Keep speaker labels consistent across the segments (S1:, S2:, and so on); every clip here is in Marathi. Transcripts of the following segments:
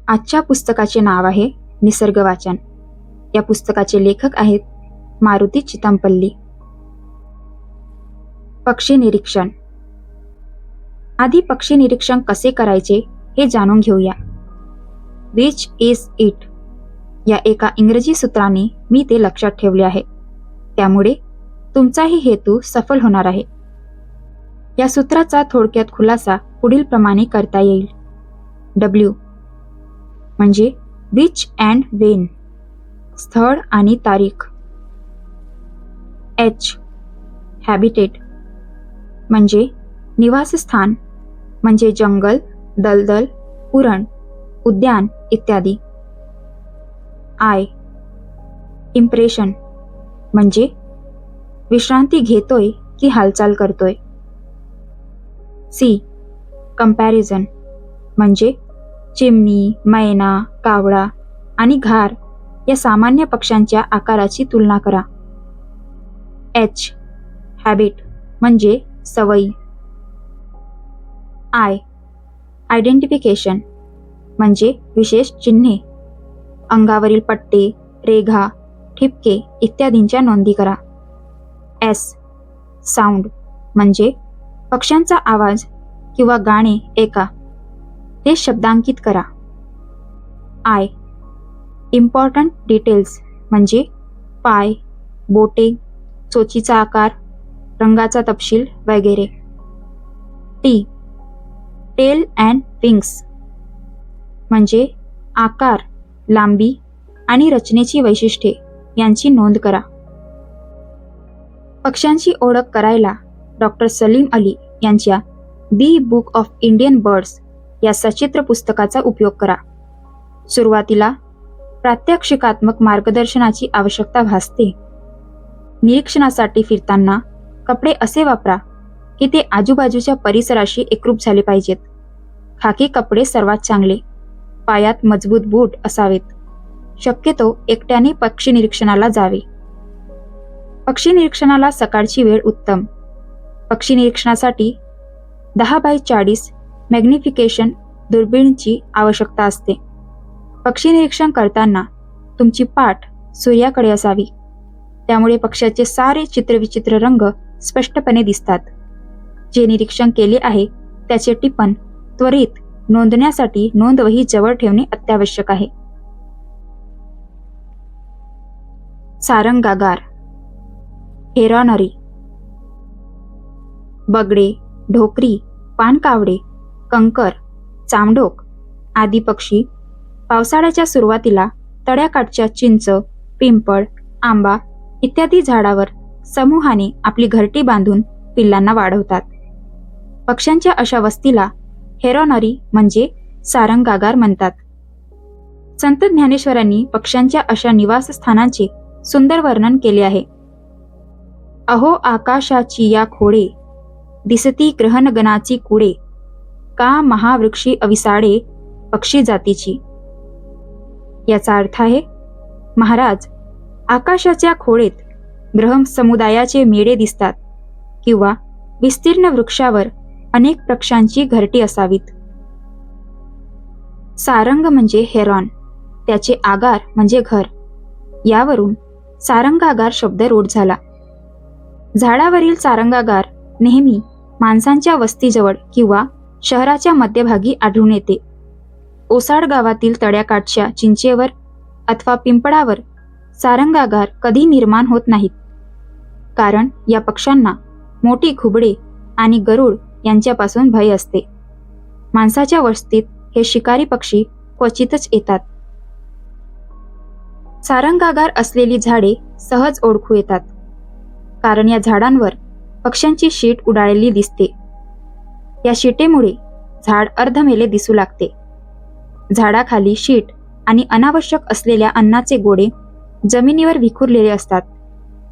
S1: आजच्या पुस्तकाचे नाव आहे निसर्ग वाचन. या पुस्तकाचे लेखक आहेत मारुती चितमपल्ली. पक्षी निरीक्षण. आधी पक्षी निरीक्षण कसे करायचे हे जाणून घेऊया. विच इज इट या एका इंग्रजी सूत्राने मी ते लक्षात ठेवले आहे, त्यामुळे तुमचाही हेतू सफल होणार आहे. या सूत्राचा थोडक्यात खुलासा पुढील प्रमाणे करता येईल. W म्हणजे विच अँड वेन, स्थळ आणि तारीख. H हॅबिटेट म्हणजे निवासस्थान, म्हणजे जंगल, दलदल, उरण, उद्यान इत्यादी. I इम्प्रेशन म्हणजे विश्रांती घेतोय की हालचाल करतोय. C कंपॅरिझन म्हणजे चिमणी, मैना, कावळा आणि घार या सामान्य पक्ष्यांच्या आकाराची तुलना करा. H हॅबिट म्हणजे सवयी. I आयडेंटिफिकेशन म्हणजे विशेष चिन्हे, अंगावरील पट्टे, रेघा, ठिपके इत्यादींच्या नोंदी करा. S साऊंड म्हणजे पक्ष्यांचा आवाज किंवा गाणे ऐका, ते शब्दांकित करा. I इम्पॉर्टंट डिटेल्स म्हणजे पाय, बोटे, चोचीचा आकार, रंगाचा तपशील वगैरे. T टेल अँड विंग्स म्हणजे आकार, लांबी आणि रचनेची वैशिष्ट्ये यांची नोंद करा. पक्ष्यांची ओळख करायला डॉक्टर सलीम अली यांच्या दी बुक ऑफ इंडियन बर्ड्स या सचित्र पुस्तकाचा उपयोग करा. सुरुवातीला प्रात्यक्षिकात्मक मार्गदर्शनाची आवश्यकता भासते. निरीक्षणासाठी फिरताना कपडे असे वापरा की ते आजूबाजूच्या परिसराशी एकरूप झाले पाहिजेत. खाकी कपडे सर्वात चांगले. पायात मजबूत बूट असावेत. शक्यतो एकट्याने पक्षी निरीक्षणाला जावे. पक्षी निरीक्षणाला सकाळची वेळ उत्तम. पक्षी निरीक्षणासाठी 10x40 मॅग्निफिकेशन दुर्बिणीची आवश्यकता असते. पक्षी निरीक्षण करताना तुमची पाठ सूर्याकडे असावी, त्यामुळे पक्ष्याचे सारे चित्रविचित्र रंग स्पष्टपणे दिसतात. जे निरीक्षण केले आहे त्याचे टिपण त्वरित नोंदण्यासाठी नोंदवही जवळ ठेवणे अत्यावश्यक आहे. सारंगागार, हेरॉनरी. बगडे, ढोकरी, पाणकावडे, कंकर, चामडोक आदी पक्षी पावसाळ्याच्या सुरुवातीला तळ्याकाठच्या चिंच, पिंपळ, आंबा इत्यादी झाडावर समूहाने आपली घरटी बांधून पिल्लांना वाढवतात. पक्ष्यांच्या अशा वस्तीला हेरॉनरी म्हणजे सारंगागार म्हणतात. संत ज्ञानेश्वरांनी पक्ष्यांच्या अशा निवासस्थानांचे सुंदर वर्णन केले आहे. अहो आकाशाची या खोडे, दिसती ग्रहणगणाची कुडे, का महावृक्षी अविसाडे पक्षी जातीची. याचा अर्थ आहे, महाराज, आकाशाच्या खोडेत ग्रह समुदायाचे मेढे दिसतात किंवा विस्तीर्ण वृक्षावर अनेक पक्ष्यांची घरटी असावीत. सारंग म्हणजे हेरॉन, त्याचे आगार म्हणजे घर. यावरून सारंगागार शब्द रूढ झाला. झाडावरील सारंगागार नेहमी माणसांच्या वस्तीजवळ किंवा शहराच्या मध्यभागी आढळून येते. ओसाड गावातील तळ्याकाठच्या चिंचेवर अथवा पिंपळावर सारंगागार कधी निर्माण होत नाहीत, कारण या पक्ष्यांना मोठी घुबडे आणि गरुड यांच्यापासून भय असते. माणसाच्या वस्तीत हे शिकारी पक्षी क्वचितच येतात. सारंगागार असलेली झाडे सहज ओळखू येतात, कारण या झाडांवर पक्ष्यांची शीट उडालेली दिसते. या शीटेमुळे झाड अर्धमेले दिसू लागते. झाडाखाली शीट आणि अनावश्यक असलेल्या अन्नाचे गोळे जमिनीवर विखुरलेले असतात.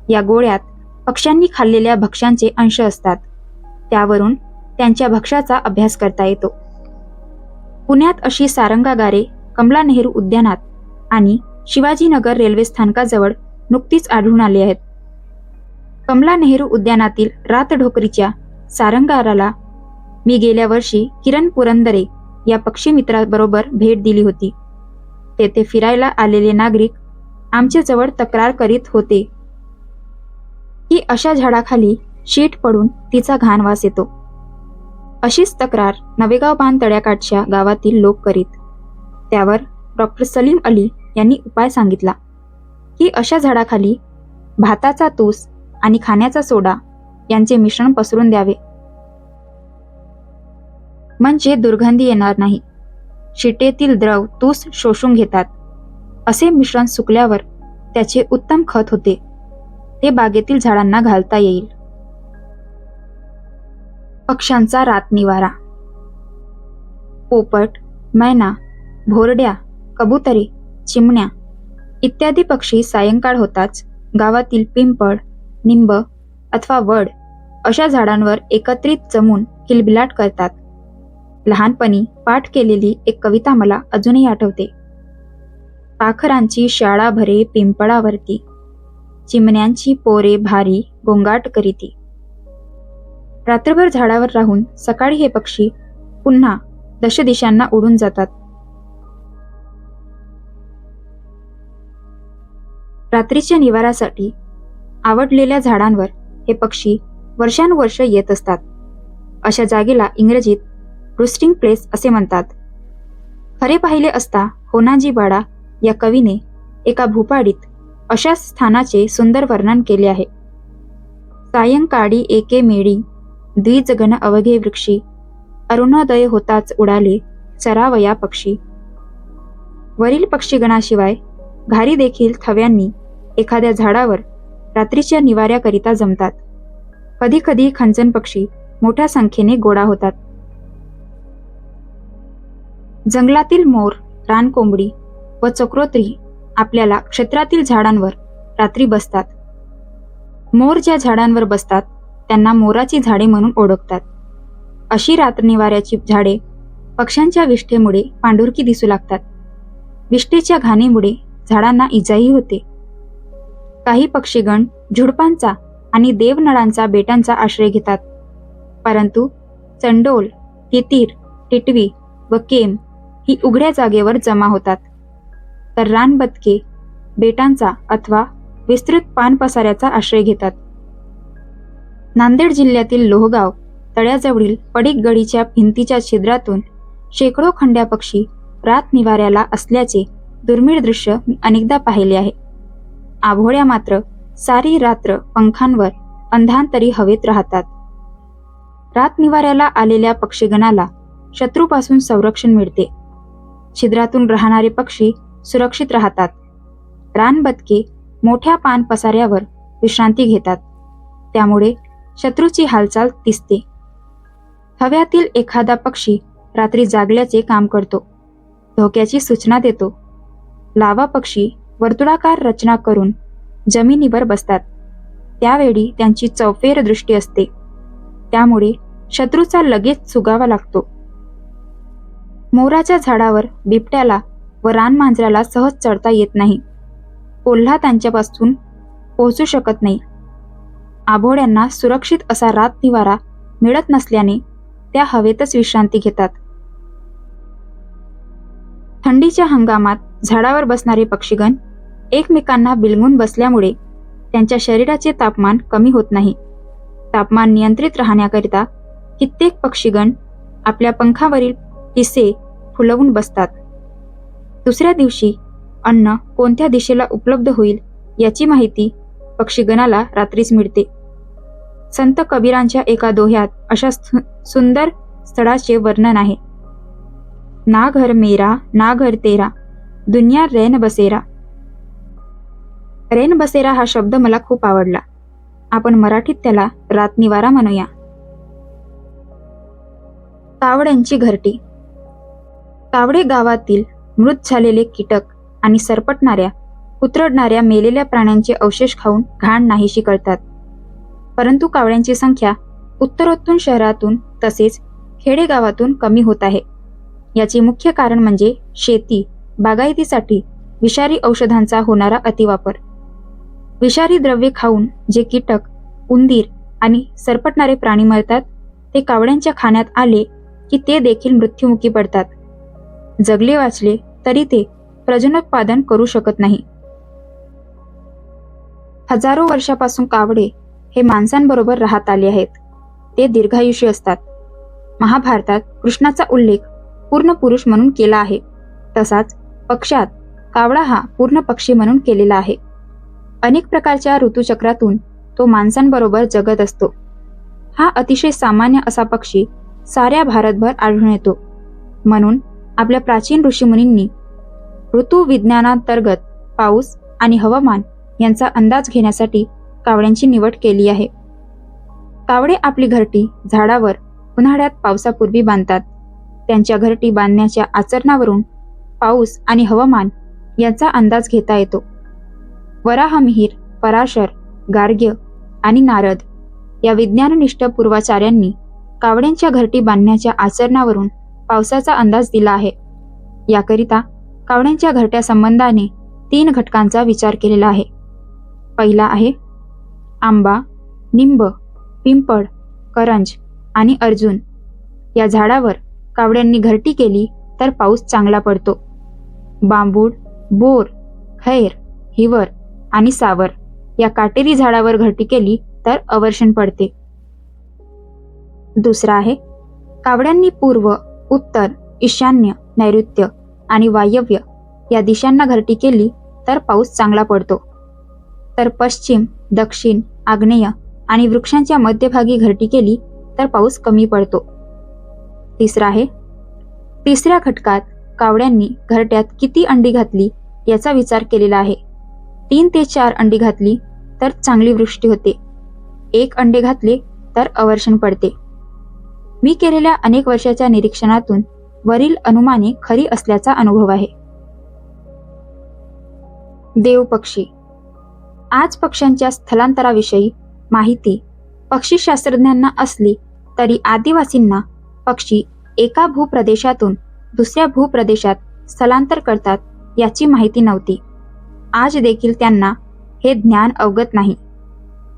S1: या गोळ्यात पक्ष्यांनी खाल्लेल्या भक्ष्यांचे अंश असतात. त्यावरून त्यांच्या भक्ष्याचा अभ्यास करता येतो. पुण्यात अशी सारंगागारे कमला नेहरू उद्यानात आणि शिवाजीनगर रेल्वे स्थानकाजवळ नुकतीच आढळून आली आहेत. कमला नेहरू उद्यानातील रातढोकरीच्या सारंगाराला मी गेल्या वर्षी किरण पुरंदरे या पक्षी मित्राबरोबर भेट दिली होती. तेथे फिरायला आलेले नागरिक आमच्याजवळ तक्रार करीत होते की अशा झाडाखाली शीट पडून तिचा घाण वास येतो. अशीच तक्रार नवेगाव बांध तळ्याकाठच्या गावातील लोक करीत. त्यावर डॉक्टर सलीम अली यांनी उपाय सांगितला की अशा झाडाखाली भाताचा तूस आणि खाण्याचा सोडा यांचे मिश्रण पसरून द्यावे, म्हणजे दुर्गंधी येणार नाही. शिटेतील द्रव तूस शोषून घेतात. असे मिश्रण सुकल्यावर त्याचे उत्तम खत होते. ते बागेतील झाडांना घालता येईल. पक्ष्यांचा रातनिवारा. पोपट, मैना, भोरड्या, कबुतरे, चिमण्या इत्यादी पक्षी सायंकाळ होताच गावातील पिंपळ, निंब अथवा वड अशा झाडांवर एकत्रित जमून किलबिलाट करतात. लहानपणी पाठ केलेली एक कविता मला अजूनही आठवते. पाखरांची शाळा भरे पिंपळावरती, चिमण्यांची पोरे भारी गोंगाट करीती. रात्रभर झाडावर राहून सकाळी हे पक्षी पुन्हा दशदिशांना उडून जातात. रात्रीच्या निवारासाठी आवडलेल्या झाडांवर हे पक्षी वर्षानुवर्ष येत असतात. अशा जागेला इंग्रजीत रोस्टिंग प्लेस असे म्हणतात. खरे पाहिले असता होनाजी बाडा या कवीने एका भूपाडीत अशा स्थानाचे सुंदर वर्णन केले आहे. सायंकाळी एके मेळी द्विजगण अवघे वृक्षी, अरुणोदय होताच उडाले चरावया पक्षी. वरील पक्षीगणाशिवाय घारी देखील थव्यांनी एखाद्या झाडावर रात्रीच्या निवाऱ्याकरिता जमतात. कधी कधी खंचन पक्षी मोठ्या संख्येने गोळा होतात. जंगलातील मोर, रानकोंबडी व चक्रोत्री आपल्याला क्षेत्रातील झाडांवर रात्री बसतात. मोर ज्या झाडांवर बसतात त्यांना मोराची झाडे म्हणून ओळखतात. अशी रात्रनिवाऱ्याची झाडे पक्ष्यांच्या विष्ठेमुळे पांढुरकी दिसू लागतात. विष्ठेच्या घाणीमुळे झाडांना इजाही होते. काही पक्षीगण झुडपांचा आणि देवनळांचा बेटांचा आश्रय घेतात. परंतु चंडोल, तितीर, टिटवी व केम ही उघड्या जागेवर जमा होतात. तर रानबदके बेटांचा अथवा विस्तृत पानपसाऱ्याचा आश्रय घेतात. नांदेड जिल्ह्यातील लोहगाव तळ्याजवळील पडीक गडीच्या भिंतीच्या छिद्रातून शेकडो खंड्या पक्षी रात निवाऱ्याला असल्याचे दुर्मिळ दृश्य मी अनेकदा पाहिले आहे. आभोळ्या मात्र सारी रात्र पंखांवर अंधांतरी हवेत राहतात. रात निवाऱ्याला आलेल्या पक्षीगणाला शत्रूपासून संरक्षण मिळते. छिद्रातून राहणारे पक्षी सुरक्षित राहतात. रानबदके मोठ्या पान पसाऱ्यावर विश्रांती घेतात. त्यामुळे शत्रूची हालचाल दिसते. थव्यातील एखादा पक्षी रात्री जागल्याचे काम करतो. धोक्याची सूचना देतो. लावा पक्षी वर्तुळाकार रचना करून जमिनीवर बसतात. त्यावेळी त्यांची चौफेर दृष्टी असते. त्यामुळे शत्रूचा लगेच चुगावा लागतो. मोराच्या झाडावर बिबट्याला व रानमांजराला सहज चढता येत नाही. कोल्हा त्यांच्यापासून पोहोचू शकत नाही. आभोळ्यांना सुरक्षित असा रात निवारा मिळत नसल्याने त्या हवेतच विश्रांती घेतात. थंडीच्या हंगामात झाडावर बसणारे पक्षीगण एकमेकांना बिलगून बसल्यामुळे त्यांच्या शरीराचे तापमान कमी होत नाही. तापमान नियंत्रित राहण्याकरिता कित्येक पक्षीगण आपल्या पंखावरील पिसे फुलवून बसतात. दुसऱ्या दिवशी अन्न कोणत्या दिशेला उपलब्ध होईल याची माहिती पक्षीगणाला रात्रीच मिळते. संत कबीरांच्या एका दोह्यात अशा सुंदर स्थळाचे वर्णन आहे. ना घर मेरा ना घर तेरा, दुनिया रैन बसेरा. रैन बसेरा हा शब्द मला खूप आवडला. आपण मराठीत त्याला रातनिवारा म्हणूया. कावड्यांची घरटी. कावडे गावातील मृत झालेले कीटक आणि सरपटणाऱ्या उतरडणाऱ्या मेलेल्या प्राण्यांचे अवशेष खाऊन घाण नाहीशी करतात. परंतु कावड्यांची संख्या उत्तरोत्तर शहरातून तसेच खेडेगावातून कमी होत आहे. याचे मुख्य कारण म्हणजे शेती बागायतीसाठी विषारी औषधांचा होणारा अतिवापर. विषारी द्रव्ये खाऊन जे कीटक, उंदीर आणि सरपटणारे प्राणी मरतात ते कावड्यांच्या खाण्यात आले की ते देखील मृत्युमुखी पडतात. जगले वाचले तरी ते प्रजनोत्पादन करू शकत नाही. हजारो वर्षापासून कावडे हे माणसांबरोबर राहत आले आहेत. ते दीर्घायुषी असतात. महाभारतात कृष्णाचा उल्लेख पूर्ण पुरुष म्हणून केला आहे. तसाच पक्षात कावळा हा पूर्ण पक्षी म्हणून केलेला आहे. अनेक प्रकारच्या ऋतुचक्रातून तो माणसांबरोबर जगत असतो. हा अतिशय सामान्य असा पक्षी साऱ्या भारतभर आढळून येतो. म्हणून आपल्या प्राचीन ऋषीमुनींनी ऋतुविज्ञानांतर्गत पाऊस आणि हवामान यांचा अंदाज घेण्यासाठी कावड्यांची निवड केली आहे. कावडे आपली घरटी झाडावर उन्हाळ्यात पावसापूर्वी बांधतात. त्यांच्या घरटी बांधण्याच्या आचरणावरून पाऊस आणि हवामान यांचा अंदाज घेता येतो. वराहमिहिर, पराशर, गार्ग्य आणि नारद या विज्ञाननिष्ठ पूर्वाचार्यांनी कावड्यांच्या घरटी बांधण्याच्या आचरणावरून पावसाचा अंदाज दिला आहे. याकरिता कावड्यांच्या घरट्या संबंधाने 3 घटकांचा विचार केलेला आहे. पहिला आहे आंबा, निंब, पिंपळ, करंज आणि अर्जुन या झाडावर कावड्यांनी घरटी केली तर पाऊस चांगला पडतो. बांबूड, बोर, खैर, हिवर आणि सावर या काटेरी झाडावर घरटी केली तर अवर्षण पडते. दुसरा आहे कावड्यांनी पूर्व, उत्तर, ईशान्य, नैऋत्य आणि वायव्य या दिशांना घरटी केली तर पाऊस चांगला पडतो. तर पश्चिम, दक्षिण, आग्नेय आणि वृक्षांच्या मध्यभागी घरटी केली तर पाऊस कमी पडतो. तिसरा आहे तिसऱ्या घटकात कावड्यांनी घरट्यात किती अंडी घातली याचा विचार केलेला आहे. 3 ते 4 अंडी घातली तर चांगली वृष्टी होते. 1 अंडे घातले तर अवर्षण पडते. मी केलेल्या अनेक वर्षाच्या निरीक्षणातून वरील अनुमाने खरी असल्याचा अनुभव आहे. देवपक्षी. आज पक्ष्यांच्या स्थलांतराविषयी माहिती पक्षीशास्त्रज्ञांना असली तरी आदिवासींना पक्षी एका भूप्रदेशातून दुसऱ्या भूप्रदेशात स्थलांतर करतात याची माहिती नव्हती. आज देखील त्यांना हे ज्ञान अवगत नाही.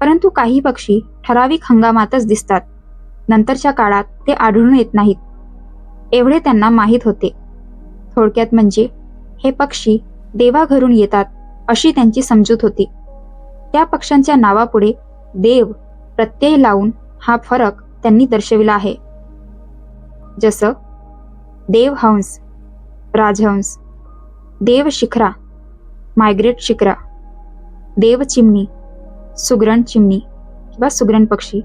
S1: परंतु काही पक्षी ठराविक हंगामातच दिसतात. नंतरच्या काळात ते आढळून येत नाहीत एवढे त्यांना माहीत होते. थोडक्यात म्हणजे हे पक्षी देवाघरून येतात अशी त्यांची समजूत होती. त्या पक्ष्यांच्या नावापुढे देव प्रत्यय लावून हा फरक त्यांनी दर्शविला आहे. जसं देवहंस, राजहंस, देव शिखरा, मायग्रेट शिखरा, देव चिमणी, सुगरण चिमणी किंवा सुगरण पक्षी.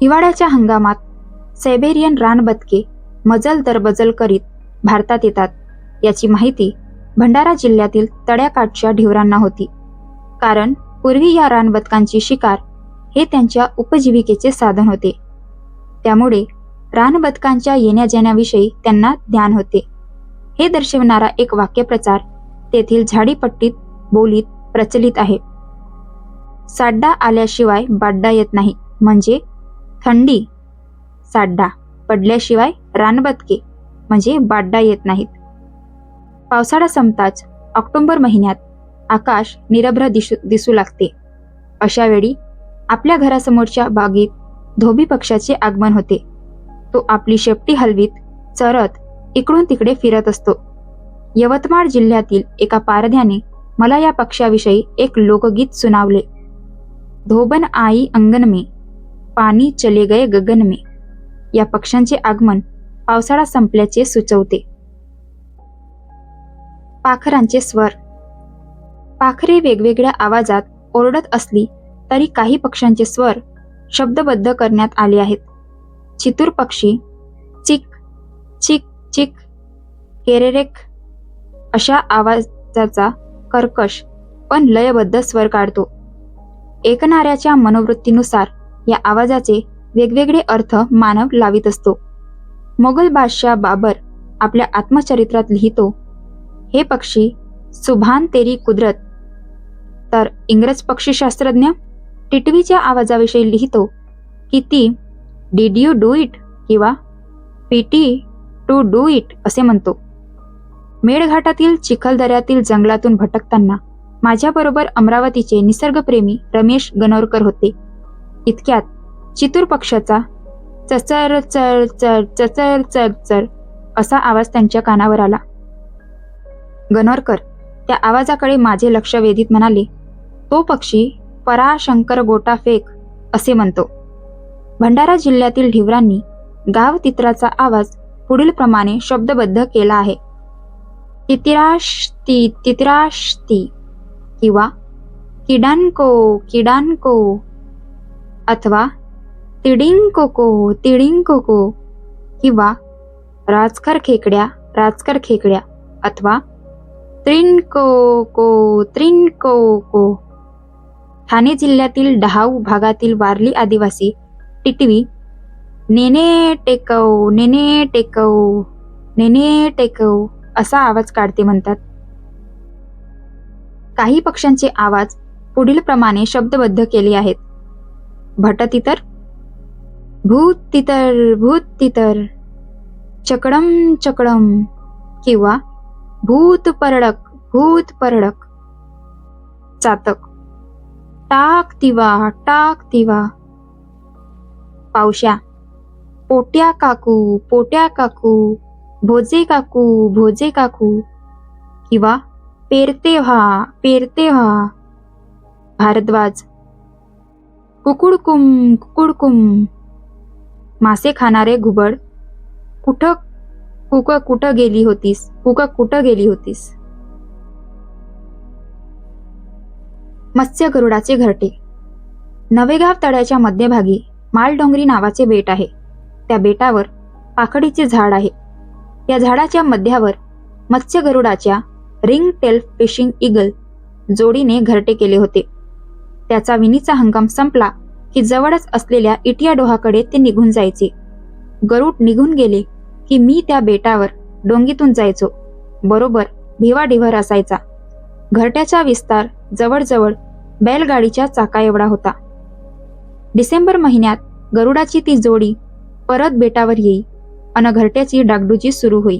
S1: हिवाळ्याच्या हंगामात सायबेरियन रानबदके मजल दरबजल करीत भारतात येतात याची माहिती भंडारा जिल्ह्यातील तळ्याकाठच्या ढिवरांना होती. कारण पूर्वी या रानबदकांची शिकार हे त्यांच्या उपजीविकेचे साधन होते. त्यामुळे रानबदकांच्या येण्या जाण्याविषयी त्यांना ज्ञान होते. हे दर्शवणारा एक वाक्यप्रचार तेथील झाडीपट्टीत बोलीत प्रचलित आहे. साड्डा आल्याशिवाय बाड्डा येत नाही, म्हणजे थंडी साड्डा पडल्याशिवाय रानबदके म्हणजे बाड्डा येत नाहीत. पावसाळा संपताच ऑक्टोबर महिन्यात आकाश निरभ्र दिसू लागते. अशा वेळी आपल्या घरासमोरच्या बागेत धोबी पक्षाचे आगमन होते. तो आपली शेपटी हलवीत चरत इकडून तिकडे फिरत असतो. यवतमाळ जिल्ह्यातील एका पारध्याने मला या पक्षाविषयी एक लोकगीत सुनावले. धोबन आई अंगण में, पाणी चले गए गगन में या पक्ष्यांचे आगमन पावसाळा संपल्याचे सुचवते. पाखरांचे स्वर. पाखरे वेगवेगळ्या आवाजात ओरडत असली तरी काही पक्ष्यांचे स्वर शब्दबद्ध करण्यात आले आहेत. चितूर पक्षी चिक चिक चिक केरेरेक अशा आवाजाचा कर्कश पण लयबद्ध स्वर काढतो. ऐकणाऱ्याच्या मनोवृत्तीनुसार या आवाजाचे वेगवेगळे अर्थ मानव लावित असतो. मोगल बादशाह बाबर आपल्या आत्मचरित्रात लिहितो, हे पक्षी सुभान तेरी कुदरत. तर इंग्रज पक्षीशास्त्रज्ञ टिटवीच्या आवाजाविषयी लिहितो की ती डिड यू डू इट किंवा पीटी टू डू इट असे म्हणतो. मेळघाटातील चिखलदऱ्यातील जंगलातून भटकताना माझ्याबरोबर अमरावतीचे निसर्गप्रेमी रमेश गणोरकर होते. इतक्यात चितूर पक्षाचा चचर चर चर चचर चर चर असा आवाज त्यांच्या कानावर आला. गणोरकर त्या आवाजाकडे माझे लक्ष वेधीत म्हणाले, तो पक्षी पराशंकर गोटा फेक असे म्हणतो. भंडारा जिल्ह्यातील ढिवरांनी गाव तित्राचा आवाज पुढील प्रमाणे शब्दबद्ध केला आहे. तितिराश्ती तितिराश्ती किंवा किडानको किडानको अथवा तिडिंकोको तिडिंकोको किंवा राजकर खेकड्या अथवा त्रिनकोको त्रिनकोको. ठाणे जिल्ह्यातील डहाऊ भागातील वारली आदिवासी टिटवी नेने टेकव नेने टेकव नेने टेकव असा आवाज काढते म्हणतात. काही पक्ष्यांचे आवाज पुढील प्रमाणे शब्दबद्ध केले आहेत. भटतितर, भूत तितर, चकडम चकडम किंवा भूत परडक. चातक, टाक तिवा. पावश्या, पोट्या काकू, भोजे काकू किंवा पेरते व्हा. भारद्वाज, कुकुडकुम. मासे खाणारे घुबड, कुठं गेली होतीस. मत्स्य गरुडाचे घरटे. नवेगाव तळ्याच्या मध्यभागी मालडोंगरी नावाचे बेट आहे. त्या बेटावर पाखडीचे झाड आहे. या झाडाच्या मध्यावर मत्स्य गरुडाच्या रिंग टेल फिशिंग ईगल जोडीने घरटे केले होते. त्याचा विणीचा हंगाम संपला की जवळच असलेल्या इटिया डोहाकडे ते निघून जायचे. गरुड निघून गेले की मी त्या बेटावर डोंगीतून जायचो. बरोबर भिवाढिवर असायचा. घरट्याचा विस्तार जवळजवळ बैलगाडीच्या चाका एवढा होता. डिसेंबर महिन्यात गरुडाची ती जोडी परत बेटावर येई अन घरट्याची डागडुजी सुरू होई.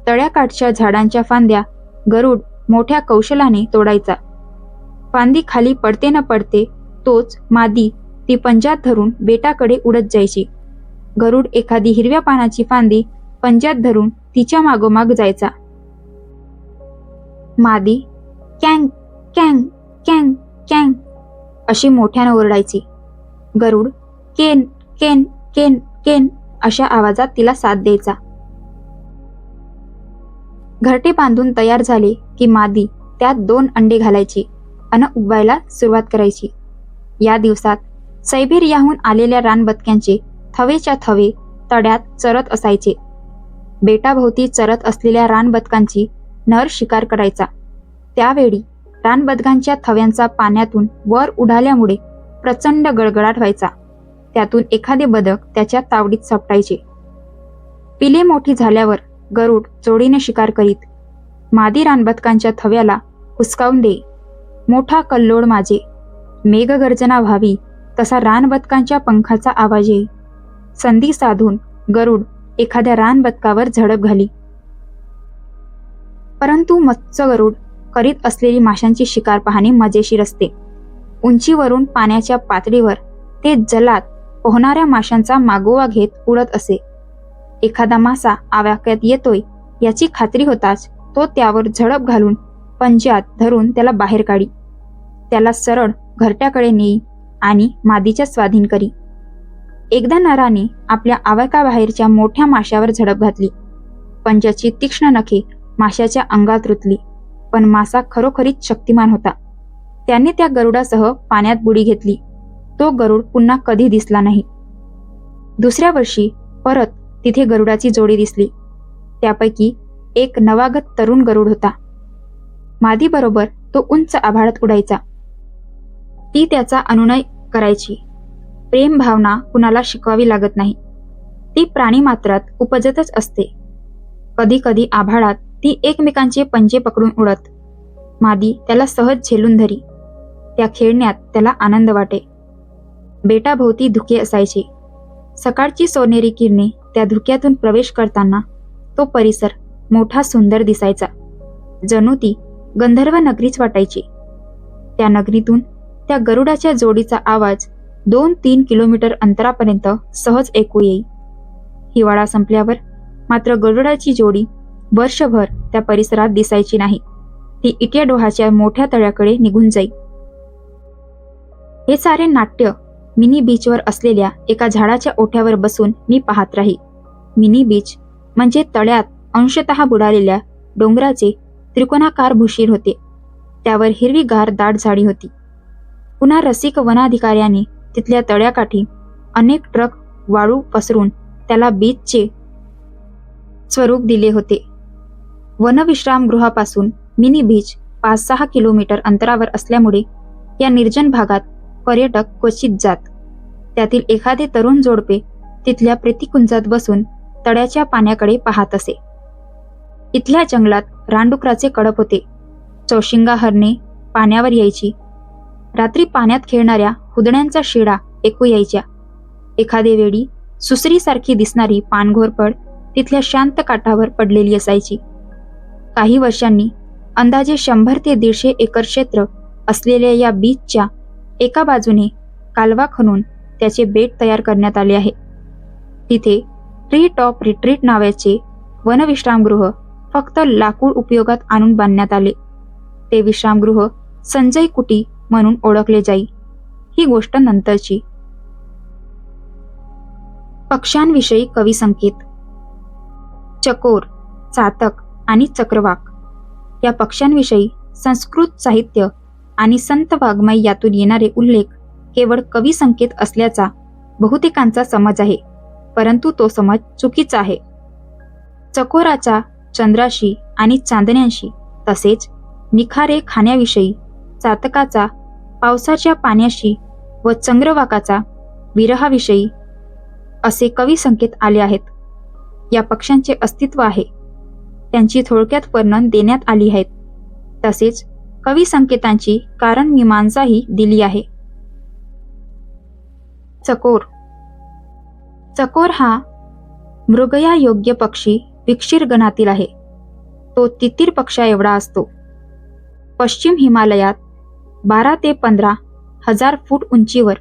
S1: तळ्याकाठच्या झाडांच्या फांद्या गरुड मोठ्या कौशलाने तोडायचा. फांदी खाली पडते न पडते तोच मादी ती पंजात धरून बेटाकडे उडत जायची. गरुड एखादी हिरव्या पानाची फांदी पंजात धरून तिच्या मागोमाग जायचा. मादी कँग कँग कँग कँग अशी मोठ्यानं ओरडायची. गरुड केन केन केन केन अशा आवाजात तिला साथ द्यायचा. घरटे बांधून तयार झाले की मादी त्यात 2 अंडे घालायची अन उगवायला सुरुवात करायची. या दिवसात सायबेरियाहून आलेल्या रानबदक्यांचे थवेच्या थवे तड्यात चरत असायचे. बेटाभोवती चरत असलेल्या रानबदकांची नर शिकार करायचा. त्यावेळी रानबदकांच्या थव्यांचा पाण्यातून वर उडाल्यामुळे प्रचंड गडगडाट व्हायचा. त्यातून एखादे बदक त्याच्या तावडीत सपटायचे. पिले मोठी झाल्यावर गरुड जोडीने शिकार करीत. मादी रानबदकांच्या थव्याला हुसकावून दे. मोठा कल्लोळ माजे. मेघगर्जना व्हावी तसा रानबदकांच्या पंखाचा आवाज येई. संधी साधून गरुड एखाद्या रानबदकावर झडप घाली. परंतु मत्स्य गरुड करीत असलेली माशांची शिकार पाहणे मजेशीर असते. उंचीवरून पाण्याच्या पातळीवर ते जलात पोहणाऱ्या माशांचा मागोवा घेत उडत असे. एखादा मासा आवाक्यात येतोय याची खात्री होताच तो त्यावर झडप घालून पंजात धरून त्याला बाहेर काढी. त्याला सरळ घरट्याकडे नेई आणि मादीच्या स्वाधीन करी. एकदा नराने आपल्या आवाक्याबाहेरच्या मोठ्या माशावर झडप घातली. पंजाची तीक्ष्ण नखे माशाच्या अंगात रुतली. पण मासा खरोखरीच शक्तिमान होता. त्याने त्या गरुडासह पाण्यात बुडी घेतली. तो गरुड पुन्हा कधी दिसला नाही. दुसऱ्या वर्षी परत तिथे गरुडाची जोडी दिसली. त्यापैकी एक नवागत तरुण गरुड होता. मादीबरोबर तो उंच आभाळात उडायचा. ती त्याचा अनुनय करायची. प्रेम भावना कुणाला शिकवावी लागत नाही. ती प्राणीमात्रात उपजतच असते. कधी कधी आभाळात ती एकमेकांचे पंजे पकडून उडत. मादी त्याला सहज झेलून धरी. त्या खेळण्यात त्याला आनंद वाटे. बेटाभोवती धुके असायचे. सकाळची सोनेरी किरणे त्या धुक्यातून प्रवेश करताना तो परिसर मोठा सुंदर दिसायचा. जणू ती गंधर्व नगरीच वाटायची. त्या नगरीतून त्या गरुडाच्या जोडीचा आवाज 2-3 किलोमीटर अंतरापर्यंत सहज ऐकू येई. हिवाळा संपल्यावर मात्र गरुडाची जोडी वर्षभर त्या परिसरात दिसायची नाही. ती इटियाडोहाच्या मोठ्या तळ्याकडे निघून जाई. हे सारे नाट्य मिनी बीचवर असलेल्या एका झाडाच्या ओठ्यावर बसून मी पाहत राही. मिनी बीच म्हणजे तळ्यात अंशतः बुडालेल्या डोंगराचे त्रिकोणाकार भूशीर होते. त्यावर हिरवीगार दाट झाडी होती. पुन्हा रसिक वनाधिकाऱ्याने तिथल्या तळ्याकाठी अनेक ट्रक वाळू पसरून त्याला बीचचे स्वरूप दिले होते. वनविश्रामगृहापासून मिनी बीच 5-6 किलोमीटर अंतरावर असल्यामुळे या निर्जन भागात पर्यटक क्वचित जात. त्यातील एखादे तरुण जोडपे तिथल्या प्रीतिकुंजात बसून तळ्याच्या पाण्याकडे पाहत असे. इथल्या जंगलात रानडुकराचे कळप होते. चौशिंगा हरणे पाण्यावर यायची. रात्री पाण्यात खेळणाऱ्या हुदण्यांचा शिडा ऐकू यायच्या. एखादे वेळी सुसरीसारखी दिसणारी पाणघोरपड तिथल्या शांत काठावर पडलेली असायची. काही वर्षांनी अंदाजे 100 ते 150 एकर क्षेत्र असलेल्या या बीचच्या एका बाजूने कालवा खणून त्याचे बेट तयार करण्यात आले आहे. तिथे ट्री टॉप रिट्रीट नावाचे वनविश्रामगृह फक्त लाकूड उपयोगात आणून बांधण्यात आले. ते विश्रामगृह संजय कुटी म्हणून ओळखले जाई. ही गोष्ट नंतरची. पक्ष्यांविषयी कवी संकेत. चकोर, चातक आणि चक्रवाक या पक्ष्यांविषयी संस्कृत साहित्य आणि संत वाङ्मय यातून येणारे उल्लेख केवळ कवी संकेत असल्याचा बहुतेकांचा समज आहे, परंतु तो समज चुकीचा आहे. चकोराचा चंद्राशी आणि चांदण्यांशी, तसेच निखारे खाण्याविषयी, चातकाचा पावसाच्या पाण्याशी व चंद्रवाकाचा विरहाविषयी असे कवी संकेत आले आहेत. या पक्ष्यांचे अस्तित्व आहे. त्यांची थोडक्यात वर्णन देण्यात आली आहेत. तसेच कवी संकेतांची कारणमीमांसाही दिली आहे. चकोर. चकोर हा मृगया योग्य पक्षी विक्षीर गणातील आहे. तो तितीर पक्षा एवढा असतो. पश्चिम हिमालयात 12 ते 15 हजार फूट उंचीवर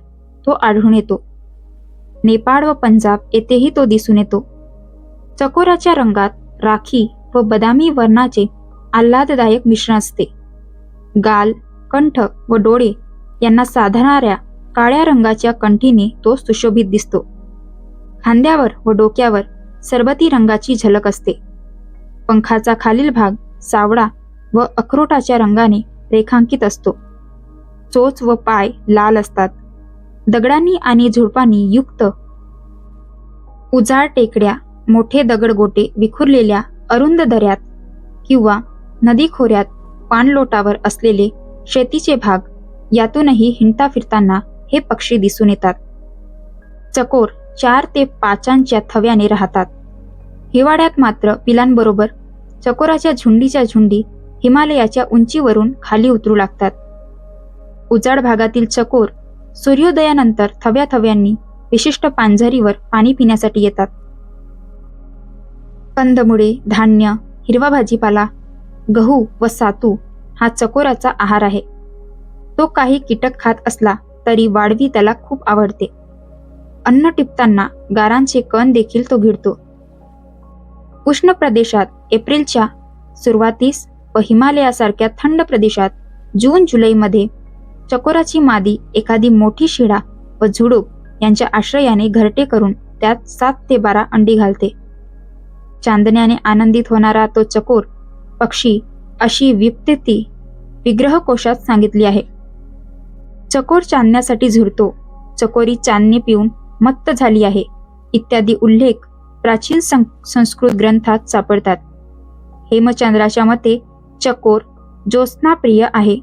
S1: तो आढळून येतो. नेपाळ व पंजाब येथेही तो दिसून येतो. चकोराच्या रंगात राखी व बदामी वर्णाचे आल्हाददायक मिश्रण असते. गाल, कंठ व डोळे यांना साधणाऱ्या काळ्या रंगाच्या कंठीने तो सुशोभित दिसतो. खांद्यावर व डोक्यावर सरबती रंगाची झलक असते. पंखाचा खालील भाग सावळा व अक्रोटाच्या रंगाने रेखांकित असतो. चोच व पाय लाल असतात. दगडांनी आणि झुडपांनी युक्त उजाड टेकड्या, मोठे दगडगोटे विखुरलेल्या अरुंद दऱ्यात किंवा नदी खोऱ्यात पाणलोटावर असलेले शेतीचे भाग यातूनही हिंडता फिरताना हे पक्षी दिसून येतात. चकोर 4 ते 5 थव्याने राहतात. हिवाळ्यात मात्र पिलांबरोबर चकोराच्या झुंडीच्या झुंडी हिमालयाच्या उंचीवरून खाली उतरू लागतात. उजाड भागातील चकोर सूर्योदयानंतर थव्या थव्यांनी विशिष्ट पांझरीवर पाणी पिण्यासाठी येतात. कंदमुळे, धान्य, हिरवा भाजीपाला, गहू व सातू हा चकोराचा आहार आहे. तो काही कीटक खात असला तरी वाढवी त्याला खूप आवडते. अन्न टिपताना गारांचे कण देखील तो गिळतो. उष्ण प्रदेशात एप्रिलच्या सुरुवातीस व हिमालयासारख्या थंड प्रदेशात जून-जुलैमध्ये चकोराची मादी एखादी मोठी शिडा व झुडूप यांच्या आश्रयाने घरटे करून त्यात 7 ते 12 अंडी घालते. चांदण्याने आनंदित होणारा तो चकोर पक्षी अशी व्युत्पत्ती विग्रहकोशात सांगितली आहे. चकोर चांदण्यासाठी झुरतो, चकोरी चांदणे पिऊन मत्त झाली आहे इत्यादी उल्लेख प्राचीन संस्कृत ग्रंथात सापडतात. हेमचंद्राच्या मते चकोर ज्योत्स्नाप्रिय आहे.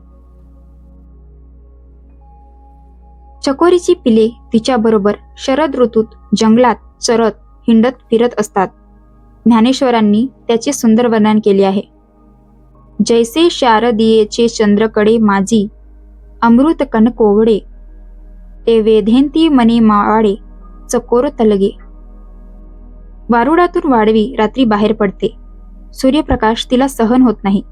S1: चकोरीची पिले तिच्याबरोबर शरद ऋतूत जंगलात चरत हिंडत फिरत असतात. ज्ञानेश्वरांनी त्याचे सुंदर वर्णन केले आहे. जैसे शारदीयेचे चंद्रकडे माझी अमृत कण कोवडे, ते वेधेंती मने मावाडे चकोर तलगे. वारुळातून वाढवी रात्री बाहेर पडते. सूर्यप्रकाश तिला सहन होत नाही.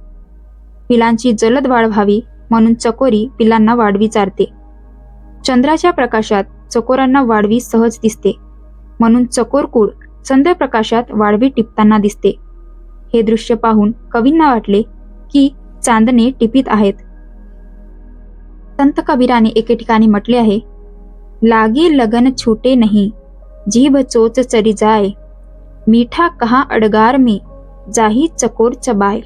S1: पिलांची जलद वाढ व्हावी म्हणून चकोरी पिलांना वाढवी चारते. चंद्राच्या प्रकाशात चकोरांना वाढवी सहज दिसते म्हणून चकोरकुळ चंद्रप्रकाशात वाढवी टिपताना दिसते. हे दृश्य पाहून कवींना वाटले की चांदणे टिपीत आहेत. संत कबीराने एके ठिकाणी म्हटले आहे, लागे लगन छूटे नहीं, जीभ चोच चरी जाय, मीठा कहा अडगार में, जाही चकोर चबाय.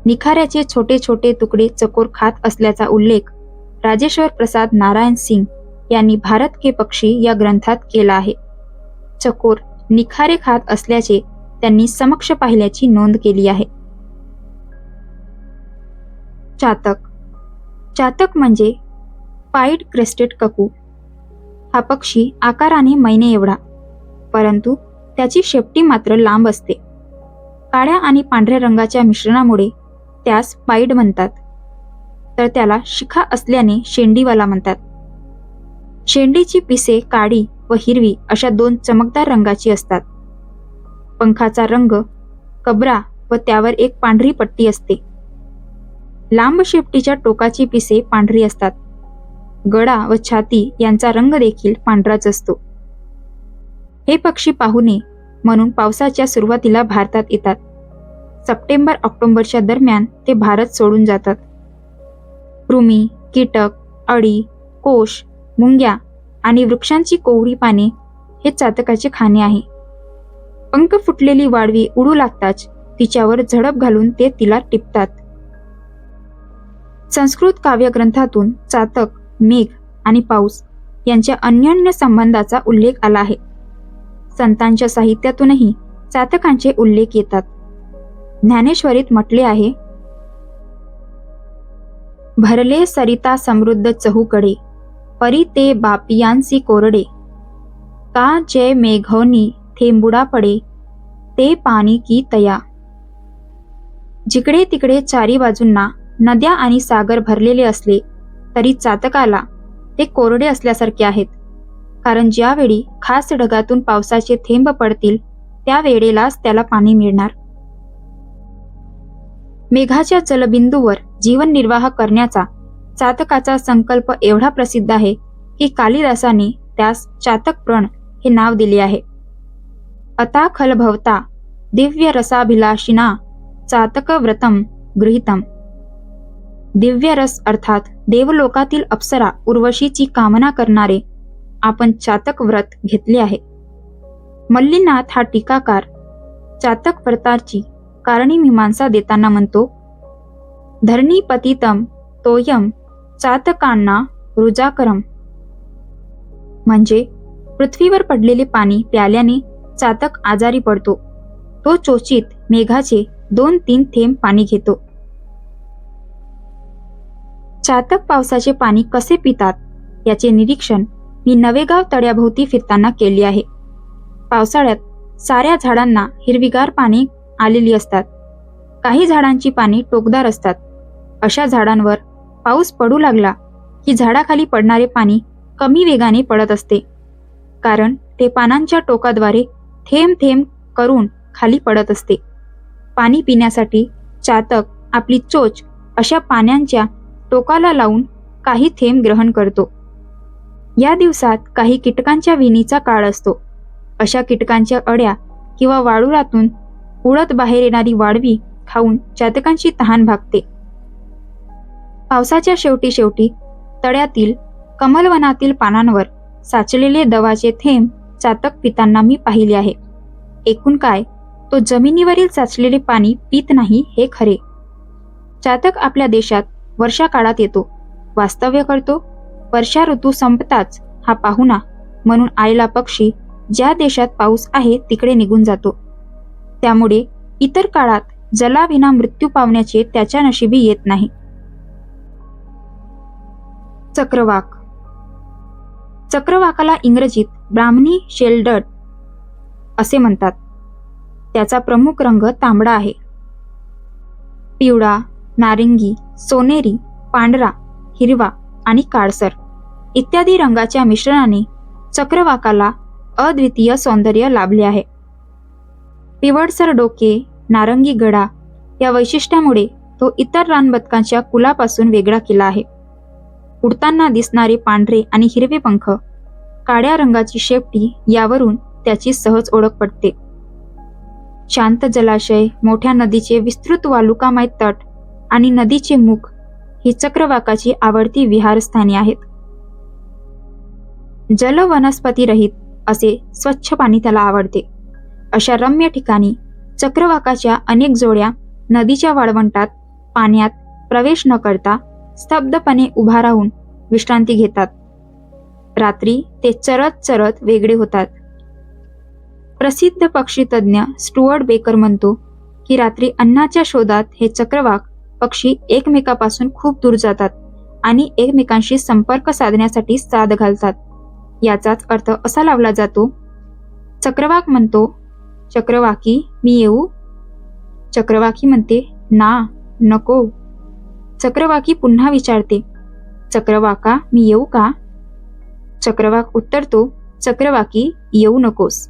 S1: निखाऱ्याचे छोटे छोटे तुकडे चकोर खात असल्याचा उल्लेख राजेश्वर प्रसाद नारायण सिंग यांनी भारत के पक्षी या ग्रंथात केला आहे. चकोर निखारे खात असल्याचे त्यांनी समक्ष पाहिल्याची नोंद केली आहे. चातक. चातक म्हणजे पाईड क्रेस्टेड ककू. हा पक्षी आकाराने मैने एवढा, परंतु त्याची शेपटी मात्र लांब असते. काळ्या आणि पांढऱ्या रंगाच्या मिश्रणामुळे त्यास पाईड म्हणतात, तर त्याला शिखा असल्याने शेंडीवाला म्हणतात. शेंडीची पिसे काळी व हिरवी अशा दोन चमकदार रंगाची असतात. पंखाचा रंग कबरा व त्यावर एक पांढरी पट्टी असते. लांब शेपटीच्या टोकाची पिसे पांढरी असतात. गळा व छाती यांचा रंग देखील पांढराच असतो. हे पक्षी पाहू नये म्हणून पावसाच्या सुरुवातीला भारतात येतात. सप्टेंबर-ऑक्टोबरच्या दरम्यान ते भारत सोडून जातात. कृमी, कीटक, अळी, कोश, मुंग्या आणि वृक्षांची कोवळी पाने हे चातकाचे खाणे आहे. पंख फुटलेली वाळवी उडू लागताच तिच्यावर झडप घालून ते तिला टिपतात. संस्कृत काव्यग्रंथातून चातक, मेघ आणि पाऊस यांच्या अन्योन्य संबंधाचा उल्लेख आला आहे. संतांच्या साहित्यातूनही चातकांचे उल्लेख येतात. ज्ञानेश्वरीत म्हटले आहे, भरले सरिता समृद्ध चहूकडे, परी ते बापियांसी कोरडे, का जय मेघोनी थेंबुडा पडे, ते पाणी की तया. जिकडे तिकडे चारी बाजूंना नद्या आणि सागर भरलेले असले तरी चातकाला ते कोरडे असल्यासारखे आहेत, कारण ज्यावेळी खास ढगातून पावसाचे थेंब पडतील त्या वेळेलाच त्याला पाणी मिळणार. मेघाच्या जलबिंदूवर जीवन निर्वाह करण्याचा चातकाचा संकल्प एवढा प्रसिद्ध आहे की कालिदासाने त्यास चातक प्रण हे नाव दिले आहे. अता खल भवता दिव्य रसाभिलाषिना चातक व्रतम गृहीतम. दिव्य रस अर्थात देवलोकातील अप्सरा उर्वशीची कामना करणारे आपण चातक व्रत घेतले आहे. मल्लीनाथ हा टीकाकार चातक व्रताची कारणी मीमांसा देताना म्हणतो, धरणी पतितम तोयम चातकांना रुजाकरम. म्हणजे पृथ्वीवर पडलेले पाणी प्याल्याने चातक आजारी पडतो. तो चोचित मेघाचे 2-3 थेंब पाणी घेतो. चातक पावसाचे पाणी कसे पितात याचे निरीक्षण मी नवेगाव तळ्याभोवती फिरताना केले आहे. पावसाळ्यात साऱ्या झाडांना हिरवीगार पाने आलेली असतात. काही झाडांची पाने टोकदार असतात. अशा झाडांवर पाऊस पडू लागला की झाडाखाली पडणारे पाणी कमी वेगाने पडत असते, कारण ते पानांच्या टोकाद्वारे थेंब थेंब करून खाली पडत असते. पाणी पिण्यासाठी चातक आपली चोच अशा पाण्याच्या टोकाला लावून काही थेंब ग्रहण करतो. या दिवसात काही कीटकांच्या विणीचा काळ असतो. अशा कीटकांच्या अळ्या किंवा वाळूरातून उडत बाहेर येणारी वाळवी खाऊन चातकांची तहान भागते. पावसाच्या शेवटी शेवटी तळ्यातील कमलवनातील पानांवर साचलेले दवाचे थेंब चातक पिताना मी पाहिले आहे. एकूण काय, तो जमिनीवरील साचलेले पाणी पित नाही हे खरे. चातक आपल्या देशात वर्षा काळात येतो, वास्तव्य करतो. वर्षा ऋतू संपताच हा पाहुणा म्हणून आलेला पक्षी ज्या देशात पाऊस आहे तिकडे निघून जातो. त्यामुळे इतर काळात जलाविना मृत्यू पावण्याचे त्याच्या नशिबी येत नाही. चक्रवाक. चक्रवाकाला इंग्रजीत ब्राह्मणी शेल्डर्ड असे म्हणतात. त्याचा प्रमुख रंग तांबडा आहे. पिवळा, नारिंगी, सोनेरी, पांढरा, हिरवा आणि काळसर इत्यादी रंगाच्या मिश्रणाने चक्रवाकाला अद्वितीय सौंदर्य लाभले आहे. पिवळसर डोके, नारंगी गळा या वैशिष्ट्यामुळे तो इतर रानबदकांच्या कुलापासून वेगळा केला आहे. उडताना दिसणारे पांढरे आणि हिरवे पंख, काळ्या रंगाची शेपटी यावरून त्याची सहज ओळख पडते. शांत जलाशय, मोठ्या नदीचे विस्तृत वालुकामय तट आणि नदीचे मुख ही चक्रवाकाची आवडती विहारस्थाने आहेत. जल वनस्पती रहित असे स्वच्छ पाणी त्याला आवडते. अशा रम्य ठिकाणी चक्रवाकाच्या अनेक जोड्या नदीच्या वाळवंटात पाण्यात प्रवेश न करता स्तब्धपणे उभा राहून विश्रांती घेतात. रात्री ते चरत चरत वेगळे होतात. प्रसिद्ध पक्षीतज्ञ स्टुअर्ट बेकर म्हणतो की रात्री अन्नाच्या शोधात हे चक्रवाक पक्षी एकमेकापासून खूप दूर जातात आणि एकमेकांशी संपर्क साधण्यासाठी साद घालतात. याचाच अर्थ असा लावला जातो, चक्रवाक म्हणतो, चक्रवाकी मी येऊ? चक्रवाकी म्हणते, ना, नको. चक्रवाकी पुन्हा विचारते, चक्रवाका मी येऊ का? चक्रवाक उत्तरतो, चक्रवाकी येऊ नकोस.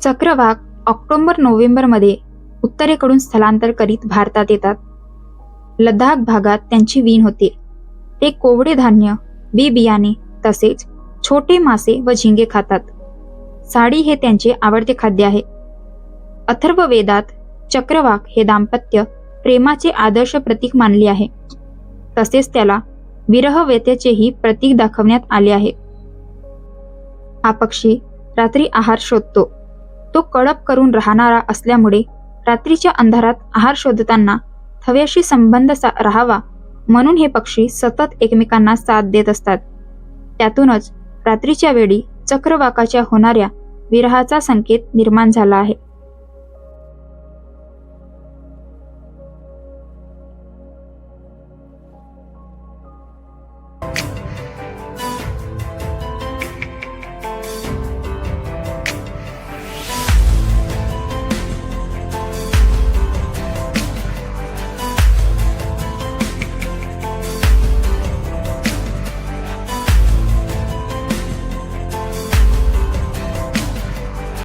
S1: चक्रवाक ऑक्टोबर-नोव्हेंबरमध्ये उत्तरेकडून स्थलांतर करीत भारतात येतात. लडाख भागात त्यांची वीण होते. ते कोवडे धान्य, बी बियाणे तसेच छोटे मासे व झिंगे खातात. साडी हे त्यांचे आवडते खाद्य आहे. अथर्ववेदात चक्रवाक हे दाम्पत्य प्रेमाचे आदर्श प्रतीक मानले आहे. तसेच त्याला विरहव्यतेचेही प्रतीक दाखवण्यात आले आहे. हा पक्षी रात्री आहार शोधतो. तो कळप करून राहणारा असल्यामुळे रात्रीच्या अंधारात आहार शोधताना थव्याशी संबंध राहावा म्हणून हे पक्षी सतत एकमेकांना साथ देत असतात. त्यातूनच रात्रीच्या वेळी चक्रवाकाच्या होणाऱ्या विरहाचा संकेत निर्माण झाला आहे.